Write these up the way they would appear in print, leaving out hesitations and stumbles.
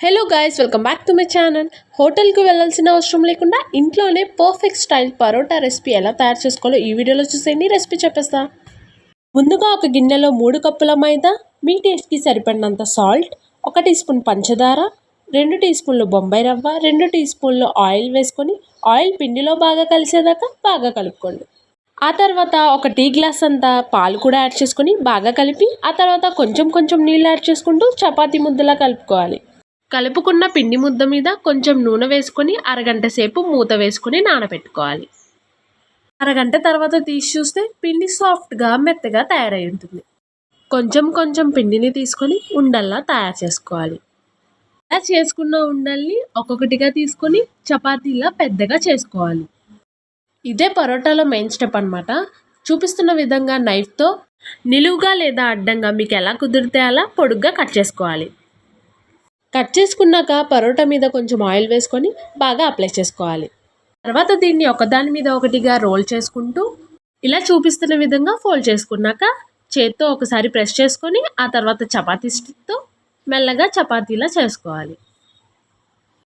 Hello guys, welcome back to my channel. హోటల్కి వెళ్ళాల్సిన అవసరం లేకుండా ఇంట్లోనే పర్ఫెక్ట్ స్టైల్ పరోటా రెసిపీ ఎలా తయారు చేసుకోవాలో ఈ వీడియోలో చూసేయండి. రెసిపీ చెప్పేస్తా. ముందుగా ఒక గిన్నెలో 3 కప్పుల మైదా, మీ టేస్ట్కి సరిపడినంత సాల్ట్, 1 టీ స్పూన్ పంచదార, 2 టీ స్పూన్లు బొంబాయి రవ్వ, 2 టీ స్పూన్లు ఆయిల్ వేసుకొని ఆయిల్ పిండిలో బాగా కలిసేదాకా బాగా కలుపుకోండి. ఆ తర్వాత ఒక టీ గ్లాస్ అంతా పాలు కూడా యాడ్ చేసుకొని బాగా కలిపి ఆ తర్వాత కొంచెం కొంచెం నీళ్ళు యాడ్ చేసుకుంటూ చపాతీ ముద్దలా కలుపుకోవాలి. కలుపుకున్న పిండి ముద్ద మీద కొంచెం నూనె వేసుకొని అరగంట సేపు మూత వేసుకొని నానబెట్టుకోవాలి. అరగంట తర్వాత తీసి చూస్తే పిండి సాఫ్ట్గా మెత్తగా తయారై ఉంటుంది. కొంచెం కొంచెం పిండిని తీసుకొని ఉండల్లా తయారు చేసుకోవాలి. ఇలా చేసుకున్న ఉండల్ని ఒక్కొక్కటిగా తీసుకొని చపాతీలా పెద్దగా చేసుకోవాలి. ఇదే పరోటాలో మెయిన్ స్టెప్ అన్నమాట. చూపిస్తున్న విధంగా నైఫ్తో నిలువుగా లేదా అడ్డంగా మీకు ఎలా కుదిరితే అలా పొడుగ్గా కట్ చేసుకోవాలి. కట్ చేసుకున్నాక పరోటా మీద కొంచెం ఆయిల్ వేసుకొని బాగా అప్లై చేసుకోవాలి. తర్వాత దీన్ని ఒకదాని మీద ఒకటిగా రోల్ చేసుకుంటూ ఇలా చూపిస్తున్న విధంగా ఫోల్డ్ చేసుకున్నాక చేత్తో ఒకసారి ప్రెస్ చేసుకొని ఆ తర్వాత చపాతీ స్టిక్తో మెల్లగా చపాతీలా చేసుకోవాలి.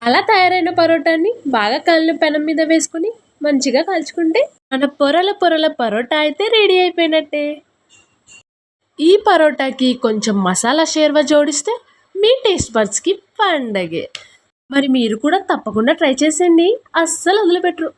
అలా తయారైన పరోటాని బాగా కాలిన పెనం మీద వేసుకొని మంచిగా కాల్చుకుంటే మన పొరల పొరల పరోటా అయితే రెడీ అయిపోయినట్టే. ఈ పరోటాకి కొంచెం మసాలా షేర్వా జోడిస్తే మీ టేస్ట్ బడ్స్కి పండగే. మరి మీరు కూడా తప్పకుండా ట్రై చేసేయండి, అస్సలు వదిలిపెట్టరు.